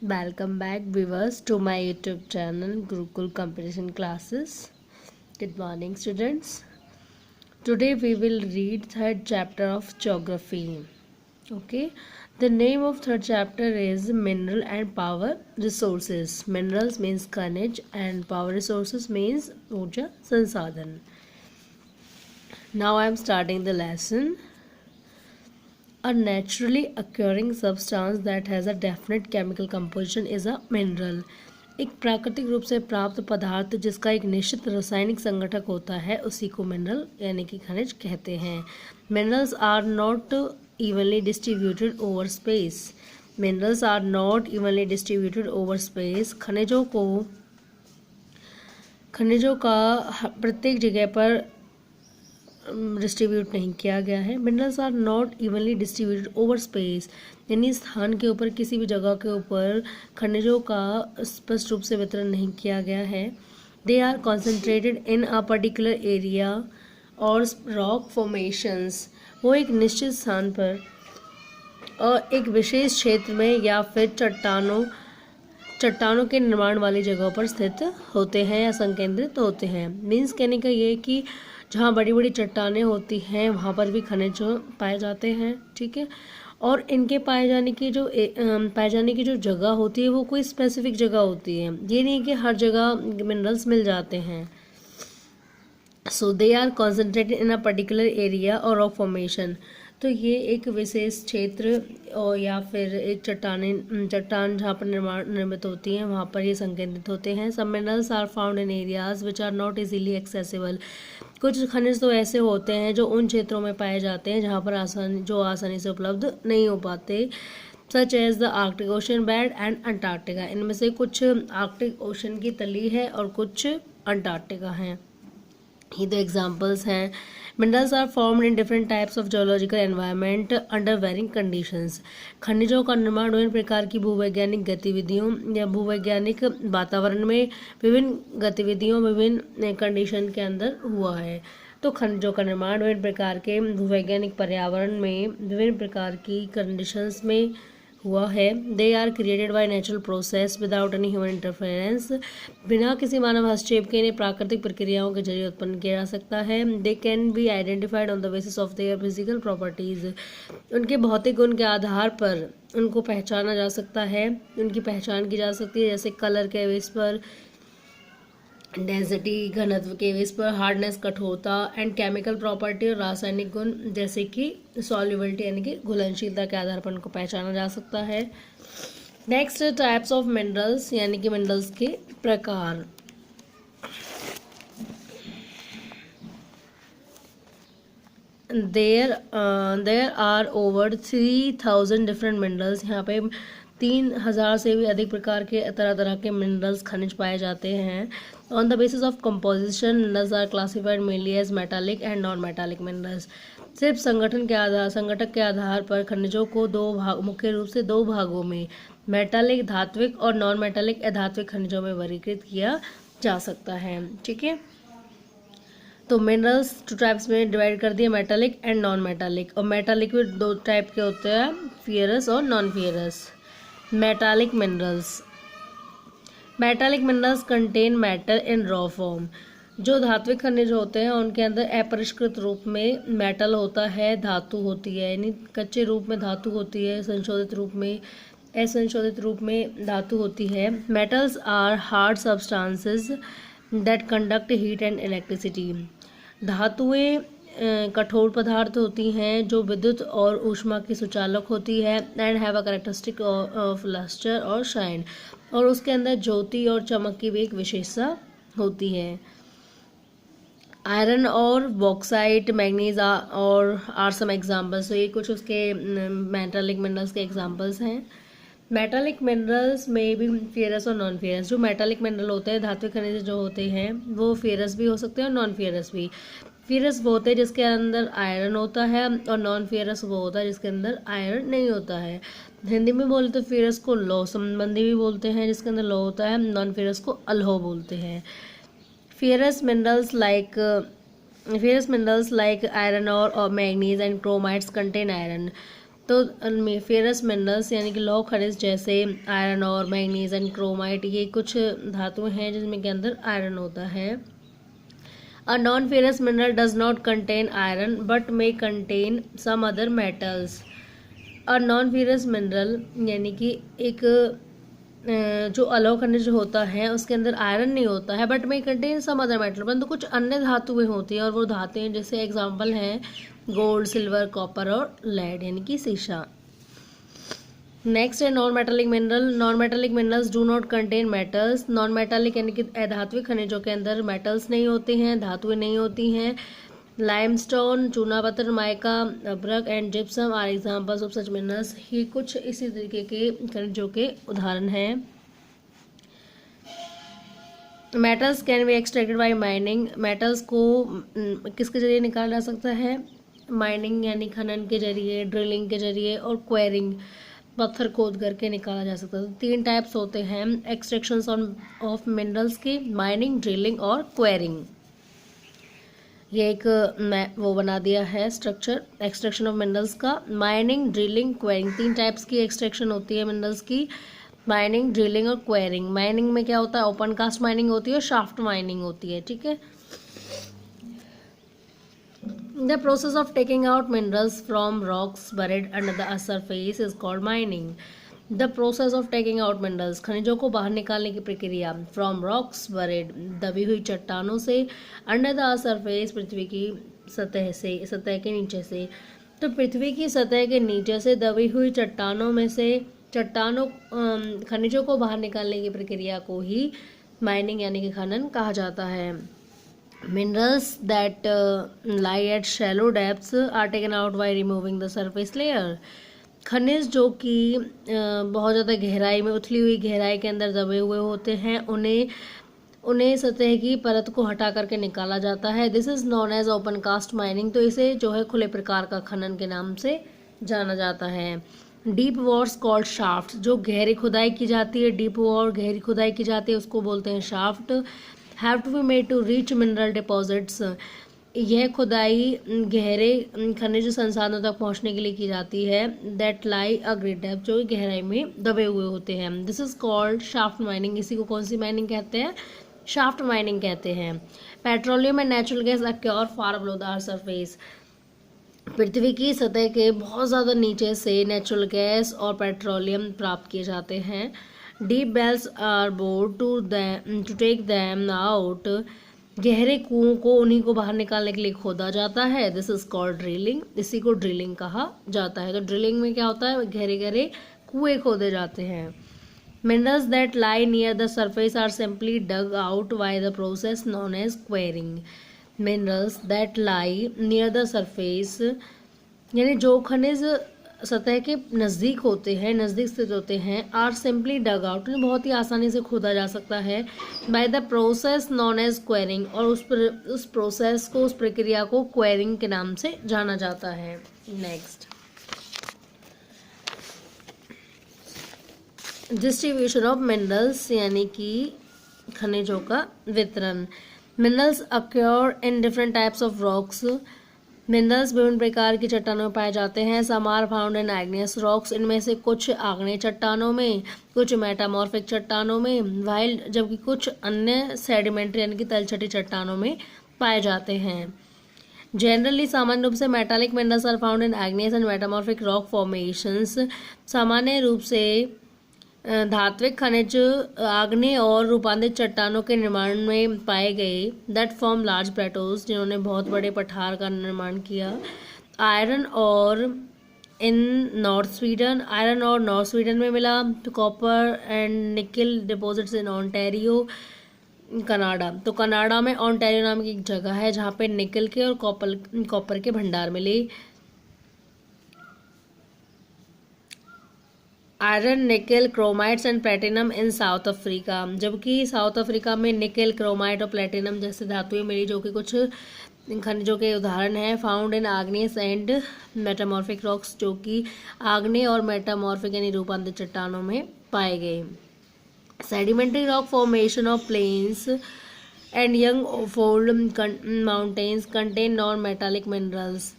Welcome back viewers to my YouTube channel Gurukul Competition Classes. Good morning students. Today we will read third chapter of geography. Okay. The name of third chapter is Mineral and Power Resources. Minerals means खनिज and power resources means ऊर्जा संसाधन. Now I am starting the lesson. A naturally occurring substance that has a definite chemical composition is a mineral. एक प्राकृतिक रूप से प्राप्त पदार्थ जिसका एक निश्चित रासायनिक संगठक होता है उसी को मिनरल यानी कि खनिज कहते हैं. Minerals are not evenly distributed over space. Minerals are not evenly distributed over space. खनिजों का प्रत्येक जगह पर डिस्ट्रीब्यूट नहीं किया गया है. Minerals are not evenly distributed over space यानी स्थान के ऊपर किसी भी जगह के ऊपर खनिजों का स्पष्ट रूप से वितरण नहीं किया गया है. They are concentrated in a particular area और रॉक फॉर्मेशंस. वो एक निश्चित स्थान पर और एक विशेष क्षेत्र में या फिर चट्टानों के निर्माण वाली जगहों पर स्थित होते हैं या संकेंद्रित होते हैं. मीन्स कहने का ये कि जहाँ बड़ी बड़ी चट्टानें होती हैं वहाँ पर भी खनिज पाए जाते हैं. ठीक है. और इनके पाए जाने की जो जगह होती है वो कोई स्पेसिफिक जगह होती है. ये नहीं कि हर जगह मिनरल्स मिल जाते हैं. So they are concentrated in a particular area और रॉक फॉर्मेशन. तो ये एक विशेष क्षेत्र और या फिर एक चट्टान जहाँ पर निर्मित होती हैं वहाँ पर ये संकेंद्रित होते हैं. Some minerals are found in areas which are not easily accessible. कुछ खनिज तो ऐसे होते हैं जो उन क्षेत्रों में पाए जाते हैं जहाँ पर आसानी से उपलब्ध नहीं हो पाते. Such as the Arctic ocean bed and Antarctica. इनमें से कुछ आर्कटिक ओशन की तली है और कुछ अंटार्कटिका हैं. ये दो एग्जाम्पल्स हैं. Minerals are formed in different types of geological environment under varying conditions. खनिजों का निर्माण विभिन्न प्रकार की भूवैज्ञानिक गतिविधियों या भूवैज्ञानिक वातावरण में विभिन्न कंडीशन के अंदर हुआ है. तो खनिजों का निर्माण विभिन्न प्रकार के भूवैज्ञानिक पर्यावरण में विभिन्न प्रकार की कंडीशंस में हुआ है. They are created by natural process without any human interference. बिना किसी मानव हस्तक्षेप के इन्हें प्राकृतिक प्रक्रियाओं के जरिए उत्पन्न किया जा सकता है. They can be identified on the basis of their physical properties. उनके भौतिक गुण के आधार पर उनको पहचाना जा सकता है. उनकी पहचान की जा सकती है जैसे कलर के बेस पर, डेंसिटी घनत्व के बेस पर, हार्डनेस कठोरता एंड केमिकल प्रॉपर्टी और रासायनिक गुण जैसे कि सॉल्युबिलिटी यानी कि घुलनशीलता के आधार पर उनको पहचाना जा सकता है. नेक्स्ट टाइप्स ऑफ मिनरल्स यानी कि मिनरल्स के प्रकार. There are over 3000 different minerals. यहाँ पे 3000 से भी अधिक प्रकार के तरह तरह के मिनरल्स खनिज पाए जाते हैं. On the basis of composition minerals are classified mainly as metallic and non metallic minerals. सिर्फ संगठक के आधार पर खनिजों को मुख्य रूप से दो भागों में मेटालिक धात्विक और नॉन मेटालिक अधात्विक खनिजों में वर्गीकृत किया जा सकता है. ठीक है. तो मिनरल्स टू टाइप्स में डिवाइड कर दिया, मेटालिक एंड नॉन मेटालिक. और मेटालिक में दो टाइप के होते हैं, फियरस और non fierce. Metallic minerals contain metal इन रॉ फॉर्म. जो धात्विक खनिज होते हैं उनके अंदर अपरिष्कृत रूप में मेटल होता है, धातु होती है. यानी कच्चे रूप में धातु होती है, असंशोधित रूप में धातु होती है. Metals are hard substances that conduct heat and electricity. धातुएं कठोर पदार्थ होती हैं जो विद्युत और ऊष्मा की सुचालक होती है. And have a characteristic of lustre और शाइन. और उसके अंदर ज्योति और चमक की भी एक विशेषता होती है. आयरन और बॉक्साइट, मैग्नीज और आर सम एग्जाम्पल्स. तो ये कुछ उसके मेटालिक मिनरल्स के एग्जाम्पल्स हैं. मेटालिक मिनरल्स में भी फेरस और नॉन फेरस. जो मेटालिक मिनरल होते हैं, धात्विक खनिज जो होते हैं, वो फेरस भी हो सकते हैं और नॉन फेरस भी. फेरस वो होते हैं जिसके अंदर आयरन होता है और नॉन फेरस वो होता है जिसके अंदर आयरन नहीं होता है. हिंदी में बोलते तो फेरस को लौह संबंधी भी बोलते हैं जिसके अंदर लौह होता है. नॉन फेरस को अलौह बोलते हैं. फेरस मिनरल्स लाइक आयरन और manganese and chromites contain iron. तो फेरस मिनरल्स यानी कि लौह खनिज जैसे आयरन और मैग्नीज एंड क्रोमाइट, ये कुछ धातुएं हैं जिनमें के अंदर आयरन होता है। A non ferrous mineral does not contain iron but may contain some other metals. A non ferrous mineral यानी कि एक जो अलौह खनिज होता है उसके अंदर आयरन नहीं होता है, बट में कंटेन सम अदर मेटल, परंतु कुछ अन्य धातुएं होती हैं, और वो धातुएं जैसे एग्जांपल हैं गोल्ड, सिल्वर, कॉपर और लेड यानी कि सीसा। नेक्स्ट है non metallic mineral. Non metallic minerals do not contain metals. Non metallic यानी कि अधात्विक खनिजों के अंदर मेटल्स नहीं होते हैं, धातुएं नहीं होती हैं। लाइमस्टोन, चूना पत्थर, माइका, अब्रक and gypsum are examples of such minerals. ये कुछ इसी तरीके के खनिजों के उदाहरण हैं। Metals can be extracted by mining. Metals को किसके जरिए निकाला जा सकता है? माइनिंग यानी खनन के जरिए, ड्रिलिंग के जरिए और क्वेरिंग, पत्थर खोद करके निकाला जा सकता है। तो 3 टाइप्स होते हैं एक्सट्रैक्शंस ऑफ मिनरल्स की, माइनिंग, ड्रिलिंग और क्वेरिंग। ये एक मैं वो बना दिया है स्ट्रक्चर एक्सट्रैक्शन ऑफ मिनरल्स का। माइनिंग, ड्रिलिंग, क्वेरिंग, 3 टाइप्स की एक्सट्रैक्शन होती है मिनरल्स की, माइनिंग, ड्रिलिंग और क्वेरिंग। माइनिंग में क्या होता है? ओपन कास्ट माइनिंग होती है और शाफ्ट माइनिंग होती है, ठीक है। The process of taking out minerals from rocks buried under the surface is called mining. The process of taking out minerals, खनिजों को बाहर निकालने की प्रक्रिया, फ्रॉम रॉक्स बuried, दबी हुई चट्टानों से, अंडर द सरफेस, पृथ्वी की सतह से, सतह के नीचे से। तो पृथ्वी की सतह के नीचे से दबी हुई चट्टानों में से खनिजों को बाहर निकालने की प्रक्रिया को ही माइनिंग यानी कि खनन कहा जाता है। Minerals that lie at shallow depths are taken out by removing the surface layer. खनिज जो कि बहुत ज़्यादा गहराई में, उथली हुई गहराई के अंदर दबे हुए होते हैं, उन्हें सतह की परत को हटा करके निकाला जाता है। This is known as open cast mining. तो इसे जो है खुले प्रकार का खनन के नाम से जाना जाता है। डीप वॉर्स कॉल्ड शाफ्ट, जो गहरी खुदाई की जाती है, डीप वॉर गहरी खुदाई की जाती है, उसको बोलते हैं shaft. Have to be made to reach mineral deposits, यह खुदाई गहरे खनिज संसाधनों तक पहुंचने के लिए की जाती है। That lie a great depth, जो गहराई में दबे हुए होते हैं। This is called shaft mining. इसी को कौन सी माइनिंग कहते हैं? शाफ्ट माइनिंग कहते हैं। Petroleum and natural gas occur far below the earth surface, पृथ्वी की सतह के बहुत ज़्यादा नीचे से नेचुरल गैस और पेट्रोलियम प्राप्त किए जाते हैं। Deep wells are bored to take them out, गहरे कुओं को उन्हीं को बाहर निकालने के लिए खोदा जाता है। दिस इज कॉल्ड ड्रिलिंग, इसी को ड्रिलिंग कहा जाता है। तो ड्रिलिंग में क्या होता है? गहरे गहरे कुएं खोदे जाते हैं। Minerals that lie near the surface are simply dug out by the process known as quarrying. Minerals that lie near the surface यानी जो खनिज सतह के नज़दीक होते हैं, नज़दीक स्थित होते हैं, आर सिंपली डग आउट, बहुत ही आसानी से खोदा जा सकता है, by the process known as quarrying, और उस प्रोसेस को, उस प्रक्रिया को क्वेरिंग के नाम से जाना जाता है। नेक्स्ट, डिस्ट्रीब्यूशन ऑफ मिनरल्स यानी कि खनिजों का वितरण। Minerals occur in different types of rocks, minerals विभिन्न प्रकार की चट्टानों में पाए जाते हैं। Some are found in igneous rocks, इनमें से कुछ आग्नेय चट्टानों में, कुछ मेटामॉर्फिक चट्टानों में, वाइल जबकि कुछ अन्य सेडिमेंट्री यानी कि तलछटी चट्टानों में पाए जाते हैं। जनरली सामान्य रूप से metallic minerals are found in igneous and metamorphic rock formations, सामान्य रूप से धात्विक खनिज आग्नेय और रूपांतरित चट्टानों के निर्माण में पाए गए, दैट फॉर्म लार्ज प्लेटोज, जिन्होंने बहुत बड़े पठार का निर्माण किया। आयरन और इन नॉर्थ स्वीडन, आयरन और नॉर्थ स्वीडन में मिला। तो कॉपर एंड निकल डिपॉजिट्स इन ओंटारियो, कनाडा। तो कनाडा में ओंटारियो नाम की एक जगह है जहाँ पे निकल के और कॉपर के भंडार मिले। आयरन, निकल, chromites and platinum in south Africa, जबकि साउथ अफ्रीका में निकल, क्रोमाइट और प्लेटिनम जैसे धातुएं मिली, जो कि कुछ खनिजों के उदाहरण हैं। Found in igneous and metamorphic rocks, जो कि आग्नेय और मेटामॉर्फिक यानी रूपांतरित चट्टानों में पाए गए। Sedimentary rock formation of plains and young fold mountains contain non metallic minerals,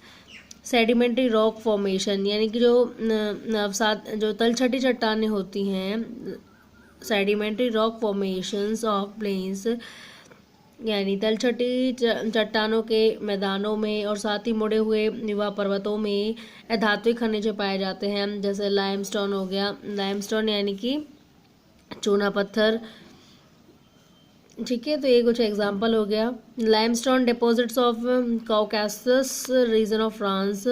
sedimentary rock formation, यानी कि जो तलछटी चट्टानें होती हैं, sedimentary rock formations of plains, यानी तलछटी चट्टानों के मैदानों में और साथ ही मुड़े हुए युवा पर्वतों में अधात्विक खनिज पाए जाते हैं, जैसे लाइमस्टोन हो गया, लाइमस्टोन यानी कि चूना पत्थर। ठीक है, तो ये कुछ एग्जांपल हो गया। Limestone deposits of Caucasus region of France,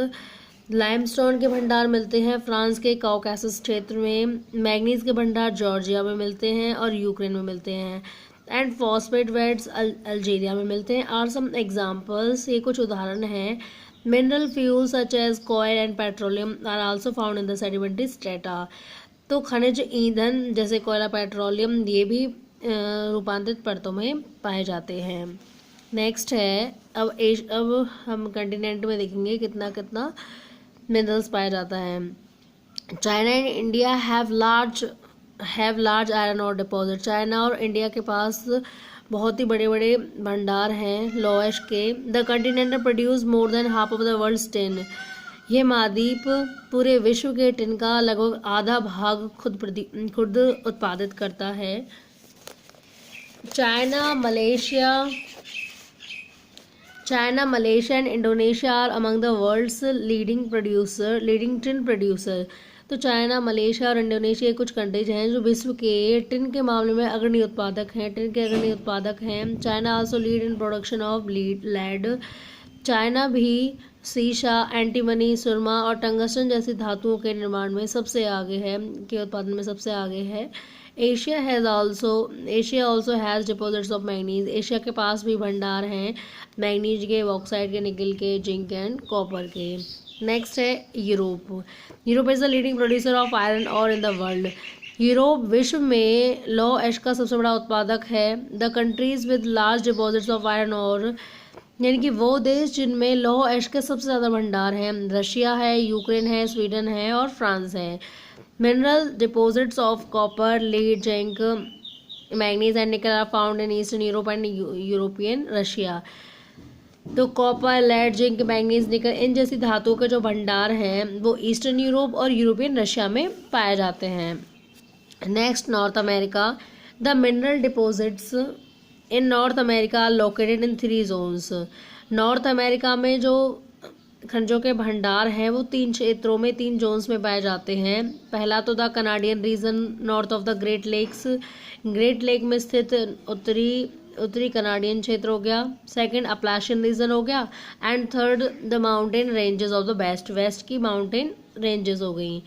limestone के भंडार मिलते हैं फ्रांस के काउकासस क्षेत्र में। मैग्नीज के भंडार जॉर्जिया में मिलते हैं और यूक्रेन में मिलते हैं। एंड फॉस्फेट वेट्स अल्जीरिया में मिलते हैं। आर सम एग्जाम्पल्स, ये कुछ उदाहरण हैं। Mineral fuel such as coal and petroleum are also found in the sedimentary strata. तो खनिज ईंधन जैसे कोयला, पेट्रोलियम, ये भी रूपांतरित परतों में पाए जाते हैं। नेक्स्ट है, अब हम कंटिनेंट में देखेंगे कितना कितना मिनरल्स पाया जाता है। China and India have large iron और डिपॉजिट। चाइना और इंडिया के पास बहुत ही बड़े बड़े भंडार हैं लोएश के। The continent produce more than half of the world's tin. यह महाद्वीप पूरे विश्व के टिन का लगभग आधा भाग खुद उत्पादित करता है। China, Malaysia and Indonesia are among the world's leading tin producer. तो चाइना, मलेशिया और इंडोनेशिया कुछ कंट्रीज हैं जो विश्व के टिन के मामले में अग्रणी उत्पादक हैं। China also lead in production of lead. China भी सीसा, एंटीमनी, सुरमा और टंगस्टन जैसी धातुओं के निर्माण में सबसे आगे है, के उत्पादन में सबसे आगे है। Asia also has deposits of manganese. Asia के पास भी भंडार हैं मैंगनीज के, बॉक्साइट के, निकल के, जिंक एंड कॉपर के। नेक्स्ट है Europe is the leading producer of iron और इन द वर्ल्ड। यूरोप विश्व में लौ एश का सबसे बड़ा उत्पादक है। The countries with large deposits of iron और, यानी कि वो देश जिनमें लौह एश के सबसे ज़्यादा भंडार हैं, रशिया है, यूक्रेन है, स्वीडन है और फ्रांस है। Mineral deposits of copper, lead, zinc, manganese and nickel are found in eastern Europe and European Russia. तो copper, lead, zinc, manganese, nickel, इन जैसी धातुओं के जो भंडार हैं वो ईस्टर्न यूरोप और यूरोपियन रशिया में पाए जाते हैं। Next, North America. The mineral deposits in North America located in 3 zones. North America में जो खनिजों के भंडार हैं वो 3 क्षेत्रों में, 3 जोन्स में पाए जाते हैं। पहला तो the Canadian region north of the Great Lakes, Great Lake में स्थित उत्तरी कनाडियन क्षेत्र हो गया। सेकंड, अपलाशियन रीजन हो गया। And third, the mountain ranges of the west की माउंटेन रेंजेस हो गई।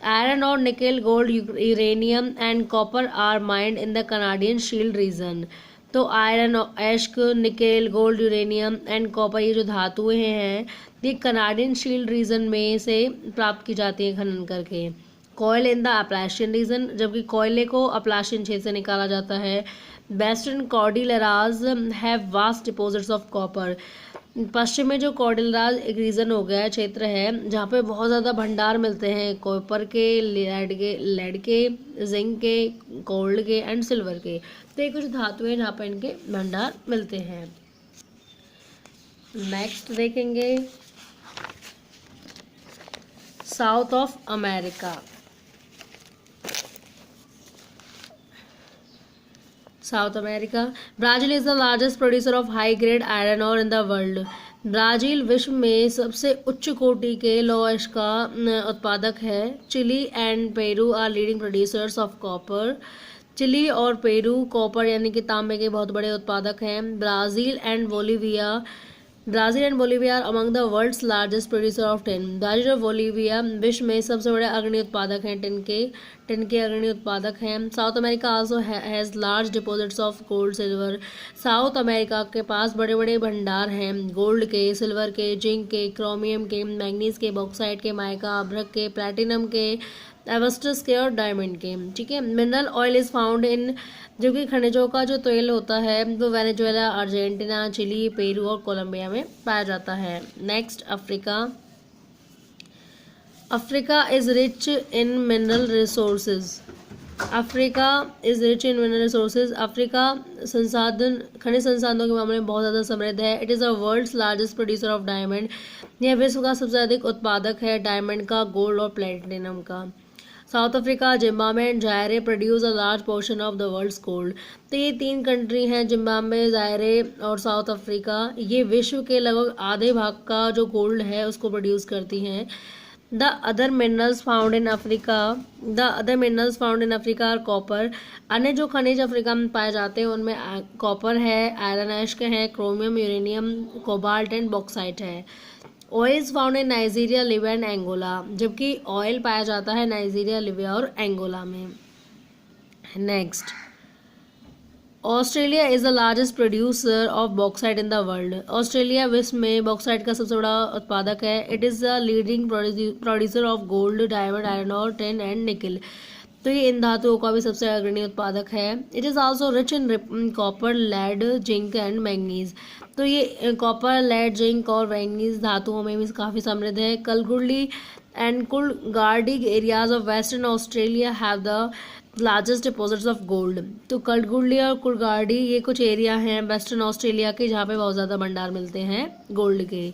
आयरन और nickel, gold, uranium and copper are mined in the Canadian shield region. तो आयरन, एश्क, nickel, gold, uranium and copper, ये जो धातुएं हैं ये कनाडियन शील्ड रीजन में से प्राप्त की जाती हैं खनन करके। Coal in the Appalachian region, जबकि कोयले को अपलाशियन क्षेत्र से निकाला जाता है। Western Cordilleras have vast deposits of copper. पश्चिम में जो कॉर्डिलराज एक रीजन हो गया, क्षेत्र है जहाँ पे बहुत ज़्यादा भंडार मिलते हैं कॉपर के, लेड के, जिंक के, गोल्ड के एंड सिल्वर के। तो ये कुछ धातु हैं जहाँ पे इनके भंडार मिलते हैं। नेक्स्ट देखेंगे south of America. South America, Brazil is the largest producer of high grade iron और इन द वर्ल्ड। ब्राज़ील विश्व में सबसे उच्च कोटि के लौह का उत्पादक है। Chile and Peru are leading producers of copper. Chile और पेरू कॉपर यानी कि तांबे के बहुत बड़े उत्पादक हैं। Brazil and Bolivia are among the world's largest producer of tin. Brazil और बोलीविया विश्व में सबसे बड़े अग्रणी उत्पादक हैं, टिन के अग्रणी उत्पादक हैं। South America also has large deposits of gold, silver. South America के पास बड़े बड़े भंडार हैं गोल्ड के, सिल्वर के, जिंक के, क्रोमियम के, मैग्नीज के, बॉक्साइट के, माइका, अभ्रक के, प्लैटिनम के, एवस्टस के और डायमंड के। ठीक है। Mineral oil is found in, जो कि खनिजों का जो तेल होता है वो वेनेजुएला, अर्जेंटीना, चिली, पेरू और कोलंबिया में पाया जाता है। Next, Africa is rich in mineral resources. Africa is rich in mineral resources. Africa खनिज संसाधनों के मामले में बहुत ज़्यादा समृद्ध है। It is a world's largest producer of diamond. यह विश्व का सबसे अधिक उत्पादक है डायमंड का, गोल्ड और प्लेटिनम का। South Africa, Zimbabwe and Zaire produce a large portion of the world's gold. तो ये 3 कंट्री हैं, जिम्बाब्वे, जायरे और साउथ अफ्रीका। ये विश्व के लगभग आधे भाग का जो गोल्ड है उसको प्रोड्यूस करती हैं। The other minerals found in Africa are copper. अन्य जो खनिज अफ्रीका में पाए जाते हैं उनमें कॉपर है, आयरन ऐश है, chromium, uranium, cobalt and bauxite है। Oils found in Nigeria, Libya and Angola. जबकि ऑयल पाया जाता है नाइजीरिया, लिबिया और एंगोला में। Next, Australia is the largest producer of bauxite in the world. Australia विश्व में बॉक्साइट का सबसे बड़ा उत्पादक है। It is the leading producer of gold, diamond, iron और टिन एंड निकल। तो ये इन धातुओं का भी सबसे अग्रणी उत्पादक है। It is also rich in copper, lead, zinc and manganese. तो ये कॉपर, लेड, जिंक और मैंगनीज धातुओं में भी काफ़ी समृद्ध है। Kalgoorlie and Coolgardie areas of western Australia have the largest deposits of gold. तो कलगुडी और कुलगार्डी ये कुछ एरिया हैं वेस्टर्न ऑस्ट्रेलिया के जहाँ पे बहुत ज़्यादा भंडार मिलते हैं गोल्ड के।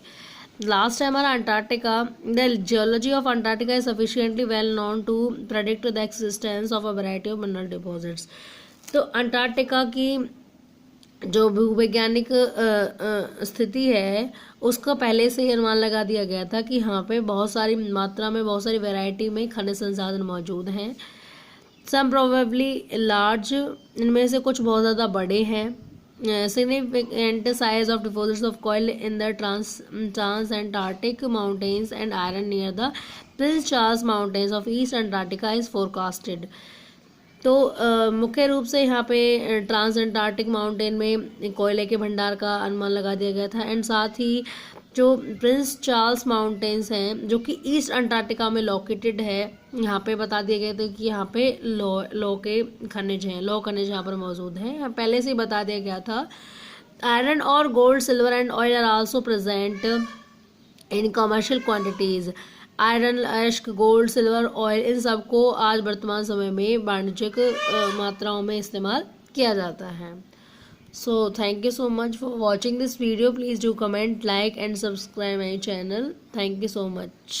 लास्ट है हमारा Antarctica. The geology of Antarctica is sufficiently well known to predict the existence of a variety of mineral deposits. तो अंटार्कटिका की जो भूवैज्ञानिक स्थिति है उसका पहले से ही अनुमान लगा दिया गया था कि यहाँ पे बहुत सारी मात्रा में, बहुत सारी वैरायटी में खनिज संसाधन मौजूद हैं। सम प्रोबेबली लार्ज, इनमें से कुछ बहुत ज़्यादा बड़े हैं। significant size of deposits of coal in the trans-Antarctic mountains and iron near the Prince Charles Mountains of East Antarctica is forecasted। तो मुख्य रूप से यहाँ पे ट्रांस एंटार्क्टिक माउंटेन में कोयले के भंडार का अनुमान लगा दिया गया था। एंड साथ ही जो प्रिंस चार्ल्स माउंटेन्स हैं जो कि ईस्ट अंटार्कटिका में लोकेटेड है, यहाँ पे बता दिए गए थे कि यहाँ पे लौ के खनिज हैं, लौ खनिज यहाँ पर मौजूद हैं, पहले से ही बता दिया गया था। आयरन और gold, silver and oil are also present in commercial quantities. Iron, ash, gold, silver, oil, इन सबको आज वर्तमान समय में वाणिज्यिक मात्राओं में इस्तेमाल किया जाता है। So thank you so much for watching this video. Please do comment, like and subscribe my channel. Thank you so much.